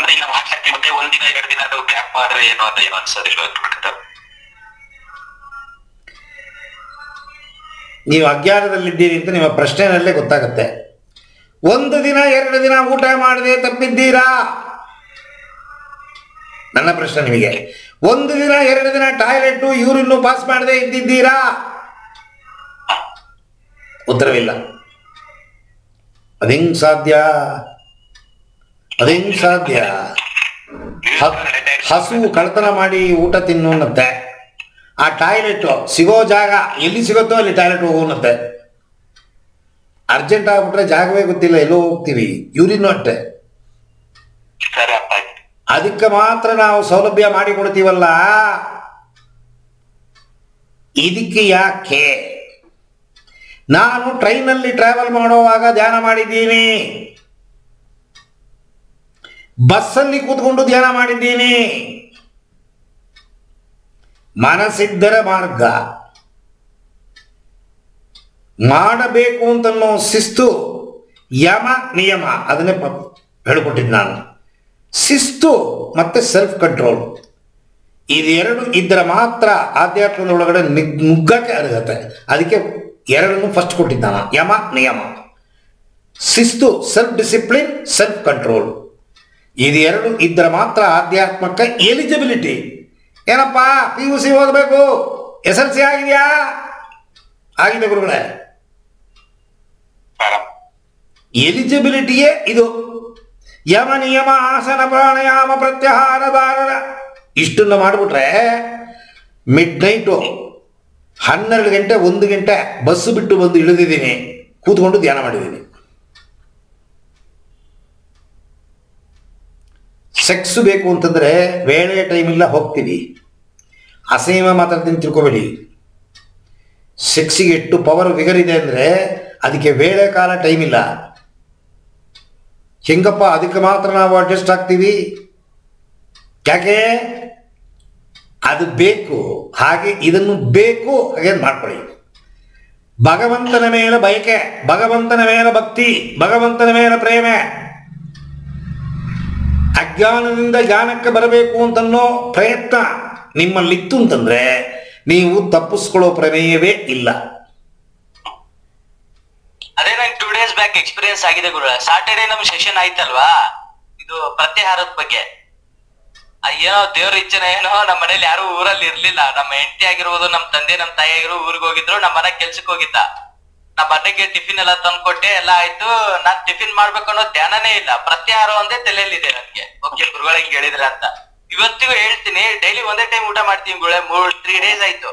ಅಂದ್ರೆ ಇನ್ನ ಮಾಡ್ಲಾಕ್ತಿವಿ, ಮತ್ತೆ ಒಂದಿನ 2 ದಿನ ಅದು ಗ್ಯಾಪ್ ಆದ್ರೆ ಏನೋ ಅಂತ ಏನೋ ಅನ್ಸೋದಿಲ್ಲ. ನೀವು ಅಜ್ಞಾನದಲ್ಲಿದ್ದೀರಿ ಅಂತ ನಿಮ್ಮ ಪ್ರಶ್ನೆಯಲ್ಲೇ ಗೊತ್ತಾಗುತ್ತೆ. 1 ದಿನ 2 ದಿನ ಊಟ ಮಾಡದೆ ತಪ್ಪಿದ್ದೀರಾ? ನನ್ನ ಪ್ರಶ್ನೆ ನಿಮಗೆ. 1 ದಿನ 2 ದಿನ ಟಾಯ್ಲೆಟ್ ಯೂರಿನ್ ಪಾಸ್ ಮಾಡದೆ ಇದ್ದಿದ್ದೀರಾ? ಉತ್ತರವಿಲ್ಲ. ಅದೇಂಗ್ ಸಾಧ್ಯ? ಅದೇಂಗ್ ಸಾಧ್ಯ? ಹಸು ಕಳ್ತನ ಮಾಡಿ ಊಟ ತಿನ್ನೋನತ್ತೆ, ಆ ಟಾಯ್ಲೆಟ್ ಸಿಗೋ ಜಾಗ ಎಲ್ಲಿ ಸಿಗುತ್ತೋ ಅಲ್ಲಿ ಟಾಯ್ಲೆಟ್ ಹೋಗೋನತ್ತೆ. ಅರ್ಜೆಂಟ್ ಆಗ್ಬಿಟ್ರೆ ಜಾಗವೇ ಗೊತ್ತಿಲ್ಲ, ಎಲ್ಲೋ ಹೋಗ್ತೀವಿ. ಯೂರಿನ್ ಅಟ್ಟೆ. ಅದಕ್ಕೆ ಮಾತ್ರ ನಾವು ಸೌಲಭ್ಯ ಮಾಡಿಕೊಡ್ತೀವಲ್ಲ. ಇದಕ್ಕೆ ಯಾಕೆ? ನಾನು ಟ್ರೈನಲ್ಲಿ ಟ್ರಾವೆಲ್ ಮಾಡುವಾಗ ಧ್ಯಾನ ಮಾಡಿದ್ದೀನಿ, ಬಸ್ಸಲ್ಲಿ ಕೂತ್ಕೊಂಡು ಧ್ಯಾನ ಮಾಡಿದ್ದೀನಿ. ಮನಸ್ಸಿದ್ದರ ಮಾರ್ಗ ಮಾಡಬೇಕು ಅಂತನ್ನೋ ಶಿಸ್ತು, ಯಮ ನಿಯಮ ಅದನ್ನೇ ಹೇಳಿಕೊಟ್ಟಿದ್ದು ನಾನು. ಶಿಸ್ತು ಮತ್ತೆ ಸೆಲ್ಫ್ ಕಂಟ್ರೋಲ್, ಇದೆರಡು ಇದ್ದರೆ ಮಾತ್ರ ಆಧ್ಯಾತ್ಮದ ಒಳಗಡೆ ನುಗ್ಗಕ್ಕೆ ಅರ್ಹತೆ. ಅದಕ್ಕೆ ಎರಡನ್ನು ಫಸ್ಟ್ ಕೊಟ್ಟಿದ್ದಾನ, ಯಮ ನಿಯಮ. ಶಿಸ್ತು, ಸೆಲ್ಫ್ ಡಿಸಿಪ್ಲಿನ್, ಸೆಲ್ಫ್ ಕಂಟ್ರೋಲ್, ಇದೆರಡು ಇದ್ದರೆ ಮಾತ್ರ ಆಧ್ಯಾತ್ಮಕ್ಕೆ ಎಲಿಜಿಬಿಲಿಟಿ. ಏನಪ್ಪ PUC ಓದಬೇಕು, SLC ಆಗಿದೆಯಾ? ಆಗಿದೆ ಗುರುಗಳೇ. ಎಲಿಜಿಬಿಲಿಟಿಯೇ ಇದು. ಯಮ ನಿಯಮ, ಆಸನ, ಪ್ರಾಣಾಯಾಮ, ಪ್ರತ್ಯಾಹಾರ, ಧಾರಣ ಇಷ್ಟನ್ನು ಮಾಡಿಬಿಟ್ರೆ ಮಿಡ್ ನೈಟು 12 ಗಂಟೆ 1 ಗಂಟೆ ಬಸ್ಸು ಬಿಟ್ಟು ಬಂದು ಇಳಿದಿದ್ದೀನಿ, ಕೂತ್ಕೊಂಡು ಧ್ಯಾನ ಮಾಡಿದ್ದೀನಿ. ಸೆಕ್ಸ್ ಬೇಕು ಅಂತಂದರೆ ವೇಳೆ ಟೈಮ್ ಇಲ್ಲ, ಹೋಗ್ತೀವಿ. ಅಸಹ್ಯ ಮಾತಾಡ್ತೀನಿ ತಿಳ್ಕೊಬೇಡಿ. ಸೆಕ್ಸಿಗೆ ಎಷ್ಟು ಪವರ್ ವಿಗರ್ ಇದೆ ಅಂದರೆ ಅದಕ್ಕೆ ವೇಳೆ ಕಾಲ ಟೈಮ್ ಇಲ್ಲ. ಹೆಂಗಪ್ಪ ಅದಕ್ಕೆ ಮಾತ್ರ ನಾವು ಅಡ್ಜಸ್ಟ್ ಆಗ್ತೀವಿ? ಯಾಕೆ? ಅದು ಬೇಕು, ಹಾಗೆ ಇದನ್ನು ಬೇಕು, ಹಾಗೆ ಮಾಡ್ಕೊಳ್ಳಿ. ಭಗವಂತನ ಮೇಲೆ ಬಯಕೆ, ಭಗವಂತನ ಮೇಲೆ ಭಕ್ತಿ, ಭಗವಂತನ ಮೇಲೆ ಪ್ರೇಮ. ಅಜ್ಞಾನದಿಂದ ಜ್ಞಾನಕ್ಕೆ ಬರಬೇಕು ಅಂತನ್ನೋ ಪ್ರಯತ್ನ ನಿಮ್ಮಲ್ಲಿತ್ತು ಅಂತಂದ್ರೆ ನೀವು ತಪ್ಪಿಸ್ಕೊಳ್ಳೋ ಪ್ರಮೇಯವೇ ಇಲ್ಲ. ಅದೇ ನಂಗೆ 2 days ಬ್ಯಾಕ್ ಎಕ್ಸ್ಪೀರಿಯನ್ಸ್ ಆಗಿದೆ ಗುರು. ಸಾಟರ್ಡೆ ನಮ್ ಸೆಷನ್ ಆಯ್ತಲ್ವಾ, ಇದು ಪ್ರತ್ಯಾಹಾರದ ಬಗ್ಗೆ. ಏನೋ ದೇವ್ರ ಇಚ್ಛೆನ ಏನೋ, ನಮ್ಮ ಮನೇಲಿ ಯಾರು ಊರಲ್ಲಿ ಇರ್ಲಿಲ್ಲ. ನಮ್ಮ ಹೆಂಡತಿ ಆಗಿರ್ಬೋದು, ನಮ್ಮ ತಂದೆ ನಮ್ಮ ತಾಯಿ ಆಗಿರೋ ಊರಿಗೆ ಹೋಗಿದ್ರು, ನಮ್ಮ ಮನೆ ಕೆಲ್ಸಕ್ಕೆ ಹೋಗಿದ್ದ. ನಮ್ಮ ಮನೆಗೆ ಟಿಫಿನ್ ಎಲ್ಲ ತಂದ್ಕೊಟ್ಟೆ, ಎಲ್ಲ ಆಯ್ತು. ನಾನ್ ಟಿಫಿನ್ ಮಾಡ್ಬೇಕು ಅನ್ನೋ ಧ್ಯಾನನೇ ಇಲ್ಲ, ಪ್ರತ್ಯಾಹಾರ ಒಂದೇ ತಲೆಯಲ್ಲಿದೆ ನನ್ಗೆ. ಓಕೆ ಗುರುಗಳ ಹಿಂಗ್ ಹೇಳಿದ್ರೆ ಅಂತ ಇವತ್ತಿಗೂ ಹೇಳ್ತೀನಿ. ಡೈಲಿ ಒಂದೇ ಟೈಮ್ ಊಟ ಮಾಡ್ತೀನಿ ಗುರುಗಳೇ, 3 days ಆಯ್ತು.